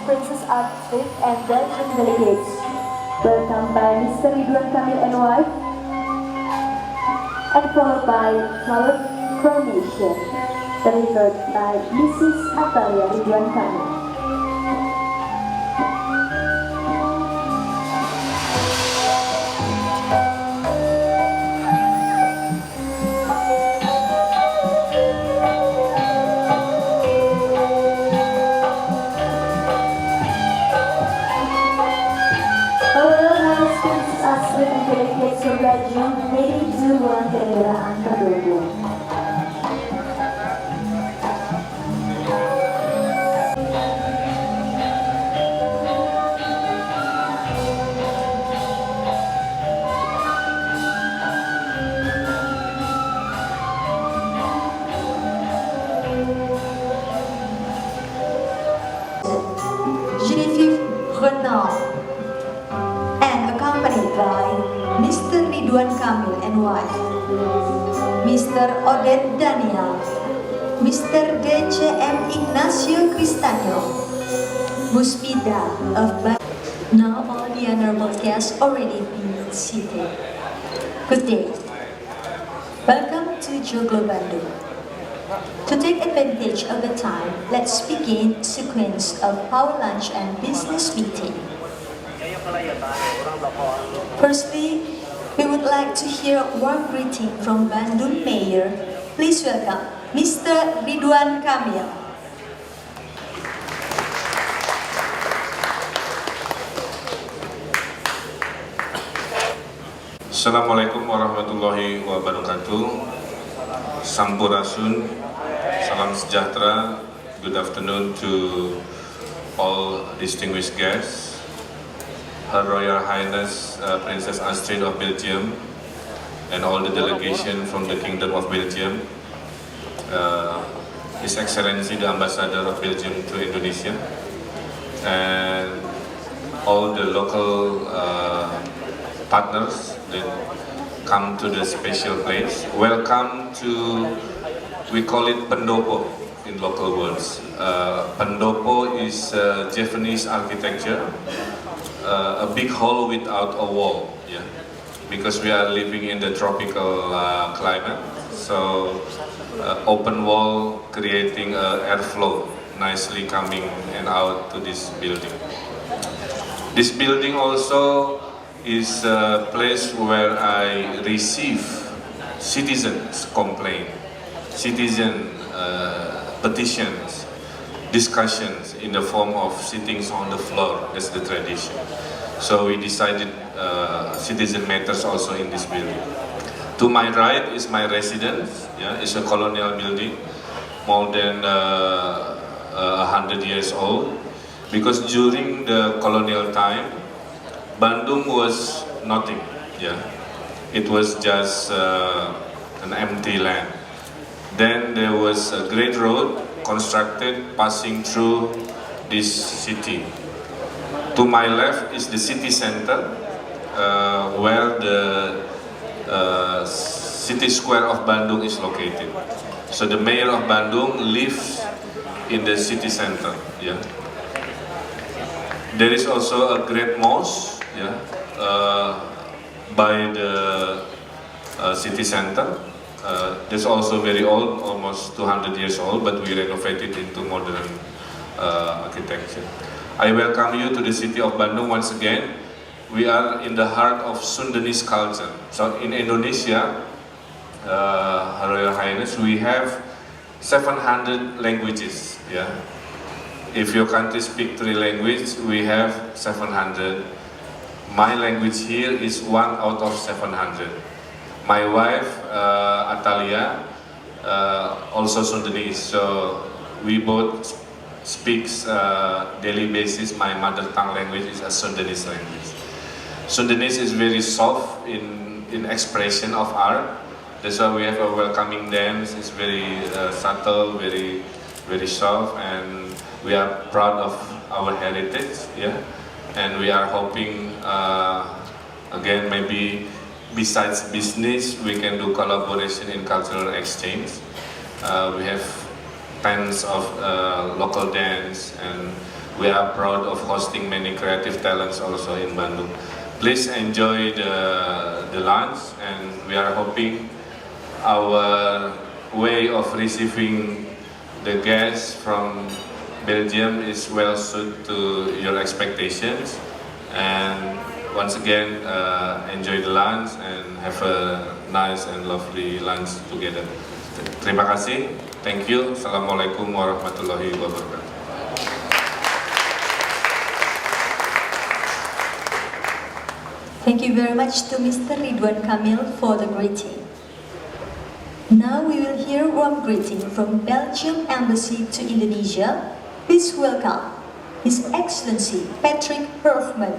Princess Astrid and Belgian delegates. Welcome by Mr. Ridwan Kamil and wife, and followed by flower coronation, delivered by Mrs. Atalia Ridwan Kamil. Jamuan kenegaraan Pendopo. Genevieve Renaud, and accompanied by Mr. Ridwan Kamil and wife, Mr. Odette Daniel, Mr. DCM Ignacio Cristiano, Musbida of Bandung. Now all the honorable guests already been seated. Good day. Welcome to Joglo Bandung. To take advantage of the time, let's begin sequence of our lunch and business meeting. Firstly, we would like to hear a warm greeting from Bandung Mayor. Please welcome Mr. Ridwan Kamil. Assalamualaikum warahmatullahi wabarakatuh. Sampurasun, salam sejahtera. Good afternoon to all distinguished guests. Her Royal Highness Princess Astrid of Belgium and all the delegation from the Kingdom of Belgium, His Excellency the Ambassador of Belgium to Indonesia, and all the local partners that come to the special place. Welcome to, we call it Pendopo in local words. Pendopo is Japanese architecture. A big hall without a wall, yeah, because we are living in the tropical climate, so open wall creating airflow nicely coming and out to this building. This building also is a place where I receive citizens' complaint, citizen petitions, discussions in the form of sittings on the floor as the tradition. So we decided citizen matters also in this building. To my right is my residence. Yeah, it's a colonial building, more than 100 years old. Because during the colonial time, Bandung was nothing. Yeah, it was just an empty land. Then there was a great road constructed passing through this city. To my left is the city center, where the city square of Bandung is located. So the mayor of Bandung lives in the city center. Yeah. There is also a great mosque, yeah, by the city center. It's also very old, almost 200 years old, but we renovated into modern architecture. I welcome you to the city of Bandung once again. We are in the heart of Sundanese culture. So in Indonesia, Her Royal Highness, we have 700 languages. Yeah. If your country speaks 3 languages, we have 700. My language here is 1 out of 700. My wife, Atalia, also Sundanese, so we both speaks daily basis. My mother tongue language is a Sundanese language. Sundanese is very soft in expression of art. That's why we have a welcoming dance. It's very subtle, very soft, and we are proud of our heritage. Yeah, and we are hoping again maybe besides business we can do collaboration in cultural exchange. We have tons of local dance, and we are proud of hosting many creative talents also in Bandung. Please enjoy the lunch, and we are hoping our way of receiving the guests from Belgium is well suited to your expectations. And once again, enjoy the lunch and have a nice and lovely lunch together. Terima kasih. Thank you. Assalamualaikum warahmatullahi wabarakatuh. Thank you very much to Mr. Ridwan Kamil for the greeting. Now we will hear warm greeting from Belgium Embassy to Indonesia. Please welcome His Excellency Patrick Herfman.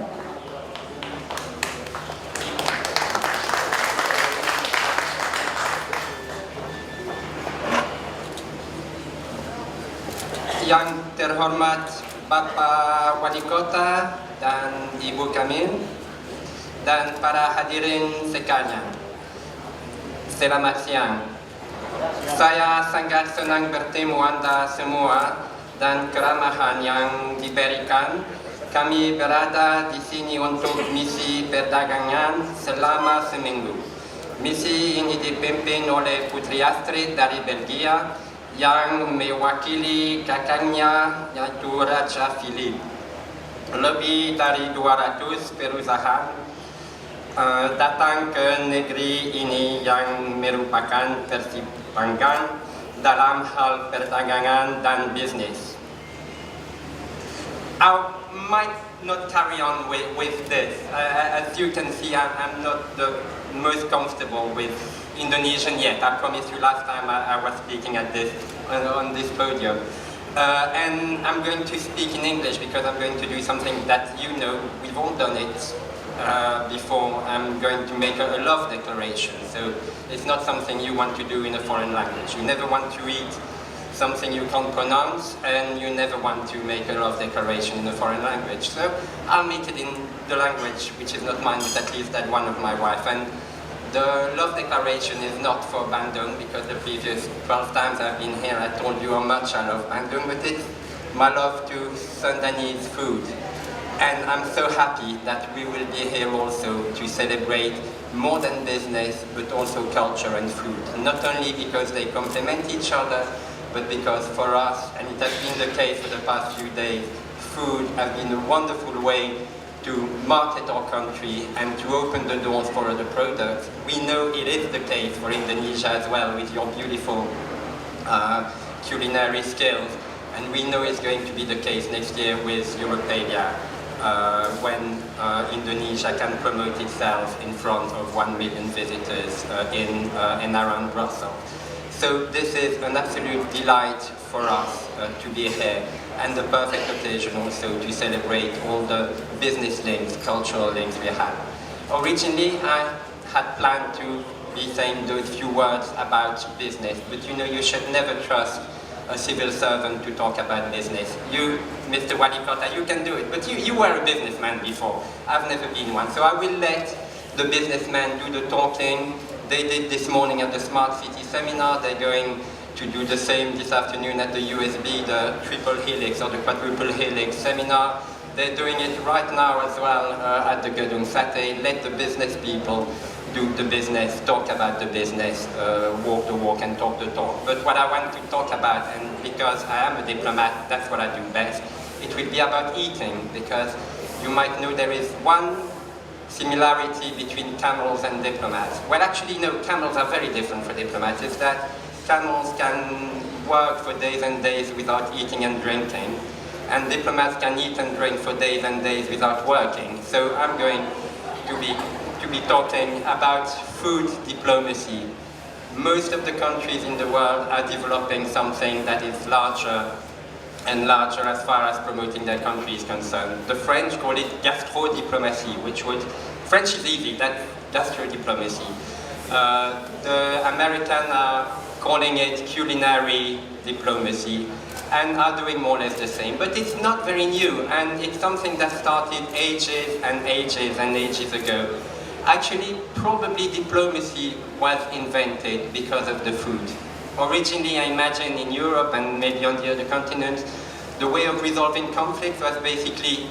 Yang terhormat Bapak Wali Kota dan Ibu Kamil dan para hadirin sekalian, selamat siang. Saya sangat senang bertemu Anda semua dan keramahan yang diberikan. Kami berada di sini untuk misi perdagangan selama seminggu. Misi ini dipimpin oleh Putri Astrid dari Belgia yang mewakili kakaknya yaitu Raja Philip. Lebih dari 200 perusahaan datang ke negeri ini yang merupakan persimpangan dalam hal perdagangan dan bisnis. I might not carry on with this. As you can see, I'm not the most comfortable with Indonesian yet. I promised you last time I was speaking at on this podium. And I'm going to speak in English because I'm going to do something that you know, we've all done it before. I'm going to make a love declaration. So it's not something you want to do in a foreign language. You never want to eat something you can't pronounce, and you never want to make a love declaration in a foreign language. So I'll make it in the language which is not mine, but at least that one of my wife. And the love declaration is not for Bandung, because the previous 12 times I've been here I told you how much I love Bandung, but it's my love to Sundanese food. And I'm so happy that we will be here also to celebrate more than business, but also culture and food. Not only because they complement each other, but because for us, and it has been the case for the past few days, food has been a wonderful way to market our country and to open the doors for other products. We know it is the case for Indonesia as well, with your beautiful culinary skills, and we know it's going to be the case next year with Europedia, when Indonesia can promote itself in front of 1 million visitors in and around Brussels. So this is an absolute delight for us to be here, and the perfect occasion also to celebrate all the business links, cultural links we have. Originally, I had planned to be saying those few words about business, but you know, you should never trust a civil servant to talk about business. You, Mr. Wali Kota, you can do it, but you were a businessman before. I've never been one, so I will let the businessmen do the talking. They did this morning at the Smart City Seminar. They're going to do the same this afternoon at the USB, the Triple Helix or the Quadruple Helix Seminar. They're doing it right now as well at the Gedung Sate. Let the business people do the business, talk about the business, walk the walk and talk the talk. But what I want to talk about, and because I am a diplomat, that's what I do best, it will be about eating, because you might know there is one similarity between camels and diplomats. Well, actually, no, camels are very different for diplomats. It's that camels can work for days and days without eating and drinking, and diplomats can eat and drink for days and days without working. So I'm going to be talking about food diplomacy. Most of the countries in the world are developing something that is larger and larger as far as promoting their country is concerned. The French call it gastro-diplomacy, which would, French is easy, that's gastro-diplomacy. The Americans are calling it culinary diplomacy, and are doing more or less the same. But it's not very new, and it's something that started ages and ages and ages ago. Actually, probably diplomacy was invented because of the food. Originally, I imagine in Europe and maybe on the other continents, the way of resolving conflicts was basically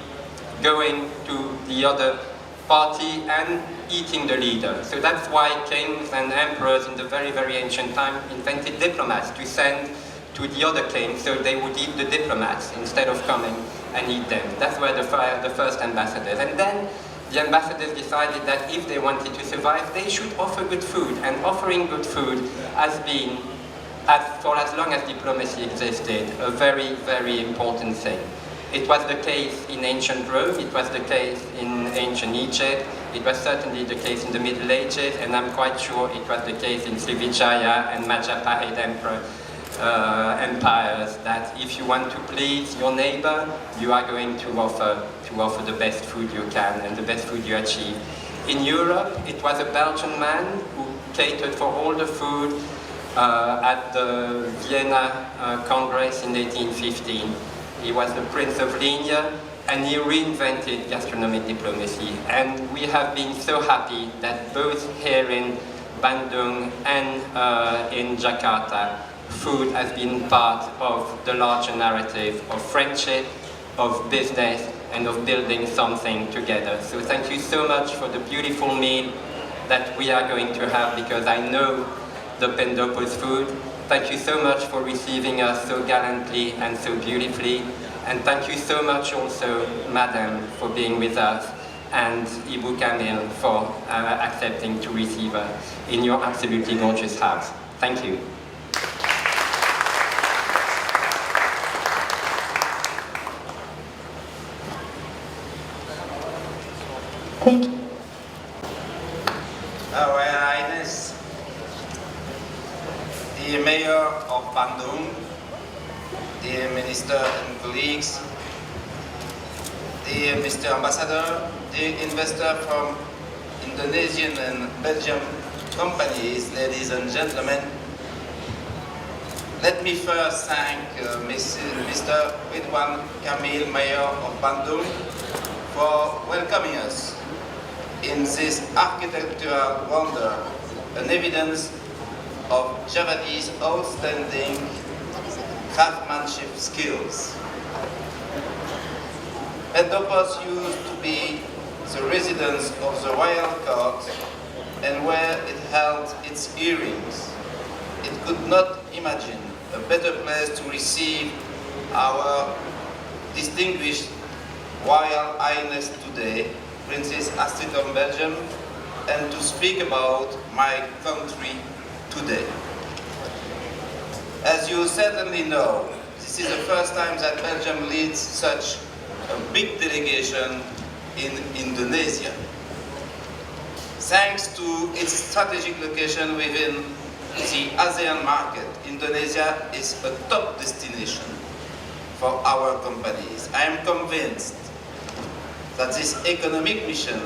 going to the other party and eating the leader. So that's why kings and emperors in the very, very ancient time invented diplomats to send to the other kings so they would eat the diplomats instead of coming and eat them. That's where the first ambassadors. And then the ambassadors decided that if they wanted to survive, they should offer good food. And offering good food has been, for as long as diplomacy existed, a very, very important thing. It was the case in ancient Rome, it was the case in ancient Egypt, it was certainly the case in the Middle Ages, and I'm quite sure it was the case in Srivijaya and Majapahit empires, that if you want to please your neighbor, you are going to offer the best food you can and the best food you achieve. In Europe, it was a Belgian man who catered for all the food at the Vienna Congress in 1815. He was the Prince of Ligne, and he reinvented gastronomic diplomacy. And we have been so happy that both here in Bandung and in Jakarta, food has been part of the larger narrative of friendship, of business, and of building something together. So thank you so much for the beautiful meal that we are going to have, because I know the Pendopo's food. Thank you so much for receiving us so gallantly and so beautifully. And thank you so much also, Madam, for being with us, and Ibu Kamil for accepting to receive us in your absolutely gorgeous house. Thank you. Thank you. Royal Highness, the Mayor of Bandung, the Minister and colleagues, the Mr. Ambassador, the investor from Indonesian and Belgian companies, ladies and gentlemen, let me first thank Mr. Ridwan Kamil, Mayor of Bandung, for welcoming us in this architectural wonder, an evidence of Javanese outstanding craftsmanship skills. Pendopos used to be the residence of the royal court and where it held its hearings. It could not imagine a better place to receive our distinguished Royal Highness today, Princess Astrid of Belgium, and to speak about my country today. As you certainly know, this is the first time that Belgium leads such a big delegation in Indonesia. Thanks to its strategic location within the ASEAN market, Indonesia is a top destination for our companies. I am convinced that this economic mission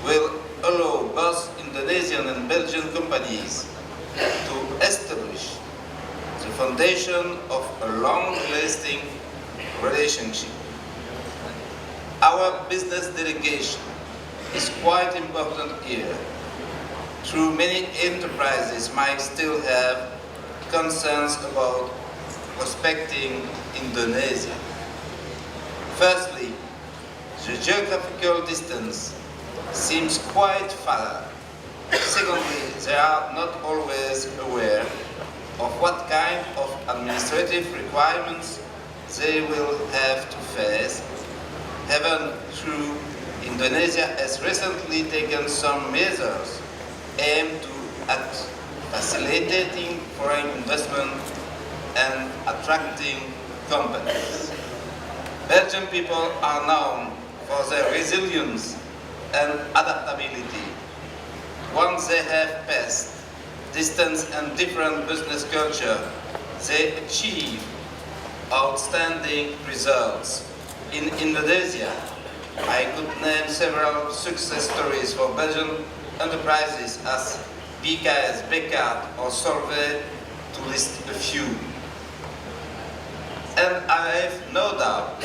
will allow both Indonesian and Belgian companies to establish the foundation of a long-lasting relationship. Our business delegation is quite important here. Through many enterprises might still have concerns about prospecting Indonesia. Firstly, the geographical distance seems quite far. Secondly, they are not always aware of what kind of administrative requirements they will have to face. Even through Indonesia has recently taken some measures aimed at facilitating foreign investment and attracting companies. Belgian people are known for their resilience and adaptability. Once they have passed distance and different business culture, they achieve outstanding results. In Indonesia, I could name several success stories for Belgian enterprises as BKS, Beckard or Solvay, to list a few. And I have no doubt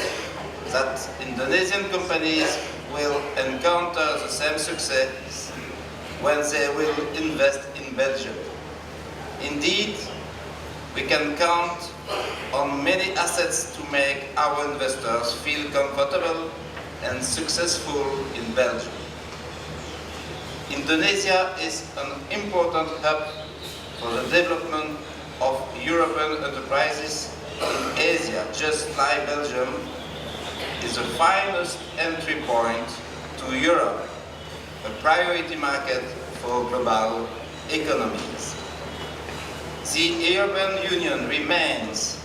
that Indonesian companies will encounter the same success when they will invest in Belgium. Indeed, we can count on many assets to make our investors feel comfortable and successful in Belgium. Indonesia is an important hub for the development of European enterprises in Asia, just like Belgium is the finest entry point to Europe, a priority market for global economies. The European Union remains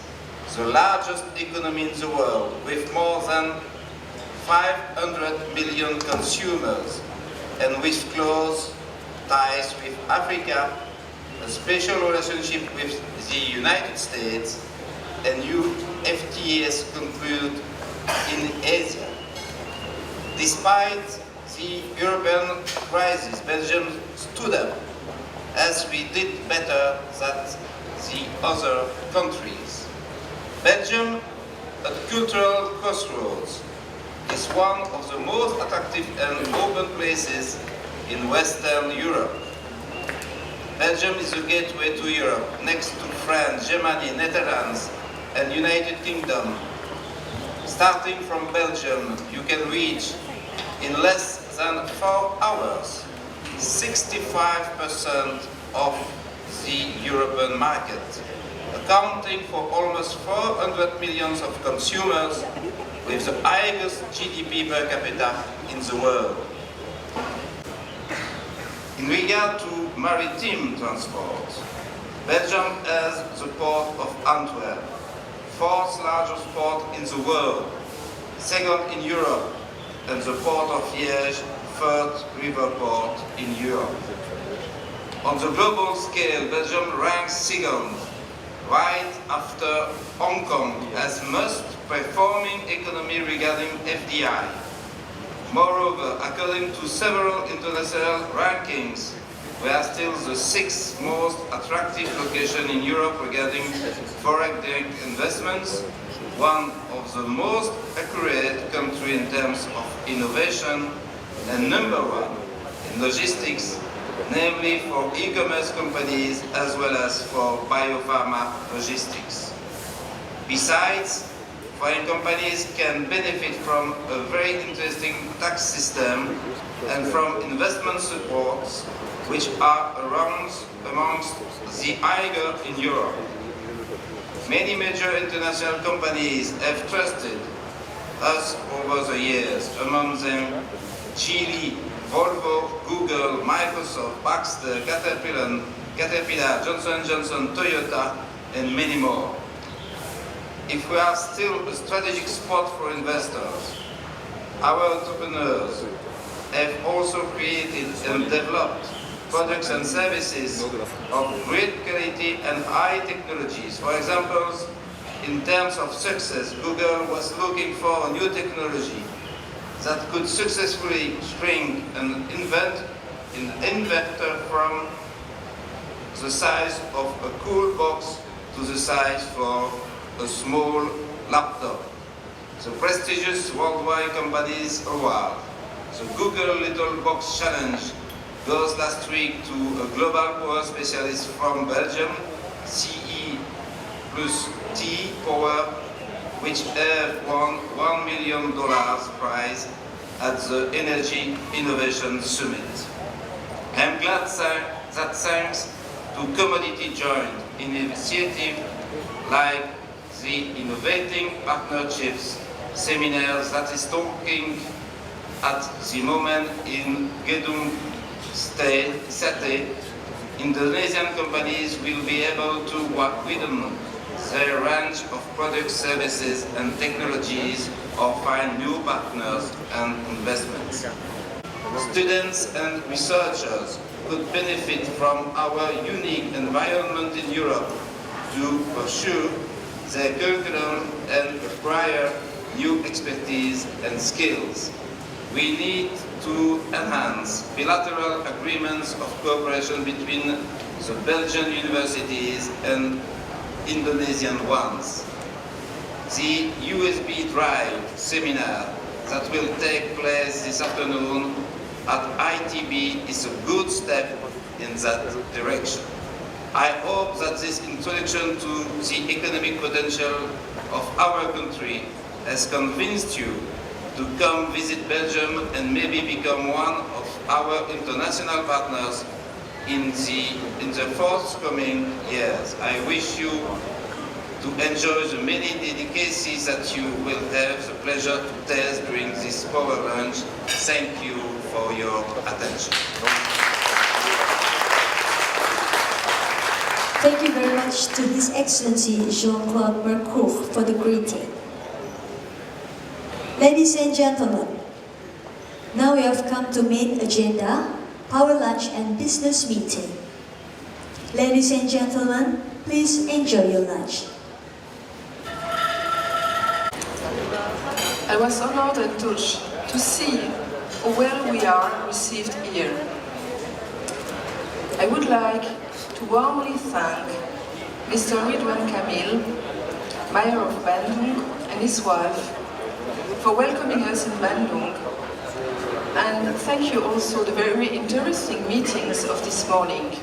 the largest economy in the world, with more than 500 million consumers and with close ties with Africa, a special relationship with the United States, and new FTAs concluded in Asia. Despite the European crisis, Belgium stood up as we did better than the other countries. Belgium, at cultural crossroads, is one of the most attractive and open places in Western Europe. Belgium is the gateway to Europe, next to France, Germany, Netherlands, and United Kingdom. Starting from Belgium, you can reach in less than 4 hours 65% of the European market, accounting for almost 400 million of consumers with the highest GDP per capita in the world. In regard to maritime transport, Belgium has the port of Antwerp, fourth largest port in the world, second in Europe, and the port of Liège, third river port in Europe. On the global scale, Belgium ranks second, right after Hong Kong, as most performing economy regarding FDI. Moreover, according to several international rankings, we are still the 6th most attractive location in Europe regarding foreign direct investments, one of the most accurate countries in terms of innovation, and number 1 in logistics, namely for e-commerce companies as well as for biopharma logistics. Besides, foreign companies can benefit from a very interesting tax system and from investment supports which are amongst the higher in Europe. Many major international companies have trusted us over the years, among them Geely, Volvo, Google, Microsoft, Baxter, Caterpillar, Johnson & Johnson, Toyota, and many more. If we are still a strategic spot for investors, our entrepreneurs have also created and developed products and services of great quality and high technologies. For example, in terms of success, Google was looking for a new technology that could successfully shrink an inverter from the size of a cool box to the size for a small laptop. The prestigious worldwide companies award, the Google Little Box Challenge, goes last week to a global power specialist from Belgium, CE plus T Power, which have won $1 million prize at the Energy Innovation Summit. I'm glad that thanks to commodity joint initiatives like the Innovating Partnerships seminar that is talking at the moment in Gedung Sate, Indonesian companies will be able to work within their range of products, services, and technologies or find new partners and investments. Students and researchers could benefit from our unique environment in Europe to pursue their curriculum and acquire new expertise and skills. We need to enhance bilateral agreements of cooperation between the Belgian universities and Indonesian ones. The USB Drive seminar that will take place this afternoon at ITB is a good step in that direction. I hope that this introduction to the economic potential of our country has convinced you to come visit Belgium and maybe become one of our international partners in the forthcoming years. I wish you to enjoy the many delicacies that you will have the pleasure to taste during this power lunch. Thank you for your attention. Thank you very much to His Excellency Jean-Claude Mercourt for the greeting. Ladies and gentlemen, now we have come to main agenda, power lunch and business meeting. Ladies and gentlemen, please enjoy your lunch. I was honored and touched to see how well we are received here. I would like to warmly thank Mr. Ridwan Kamil, Mayor of Bandung, and his wife for welcoming us in Bandung, and thank you also the very interesting meetings of this morning.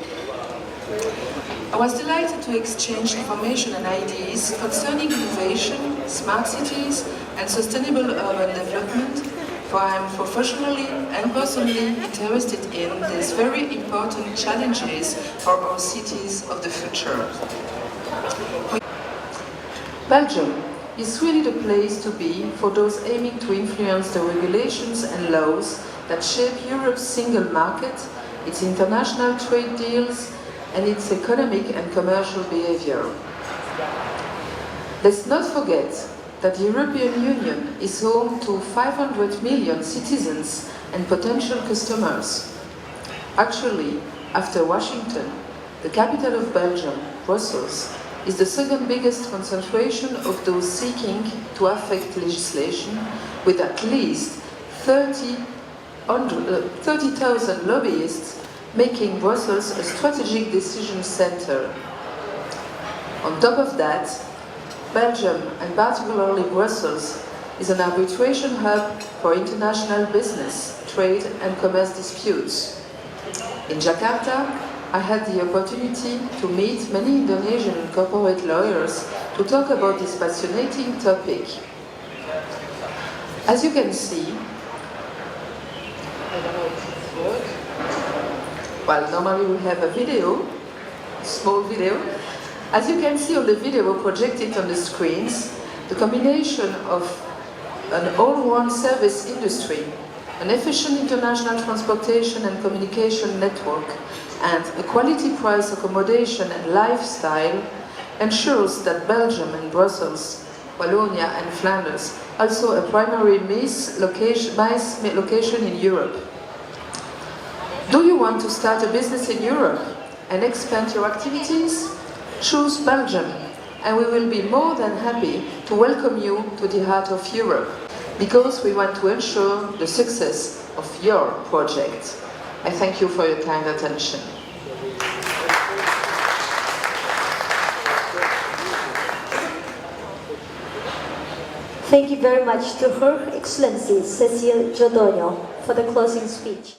I was delighted to exchange information and ideas concerning innovation, smart cities, and sustainable urban development, for I am professionally and personally interested in these very important challenges for our cities of the future. Belgium is really the place to be for those aiming to influence the regulations and laws that shape Europe's single market, its international trade deals, and its economic and commercial behavior. Let's not forget that the European Union is home to 500 million citizens and potential customers. Actually, after Washington, the capital of Belgium, Brussels, is the second biggest concentration of those seeking to affect legislation, with at least 30,000 lobbyists making Brussels a strategic decision center. On top of that, Belgium, and particularly Brussels, is an arbitration hub for international business, trade and commerce disputes. In Jakarta, I had the opportunity to meet many Indonesian and corporate lawyers to talk about this fascinating topic. As you can see, I don't know if it works. Well, normally we have a video, a small video. As you can see on the video projected on the screens, the combination of an all-round service industry, an efficient international transportation and communication network, and a quality price accommodation and lifestyle ensures that Belgium and Brussels, Wallonia and Flanders, also a primary MICE location in Europe. Do you want to start a business in Europe and expand your activities? Choose Belgium, and we will be more than happy to welcome you to the heart of Europe, because we want to ensure the success of your project. I thank you for your kind attention. Thank you very much to Her Excellency Cecile Jodoño for the closing speech.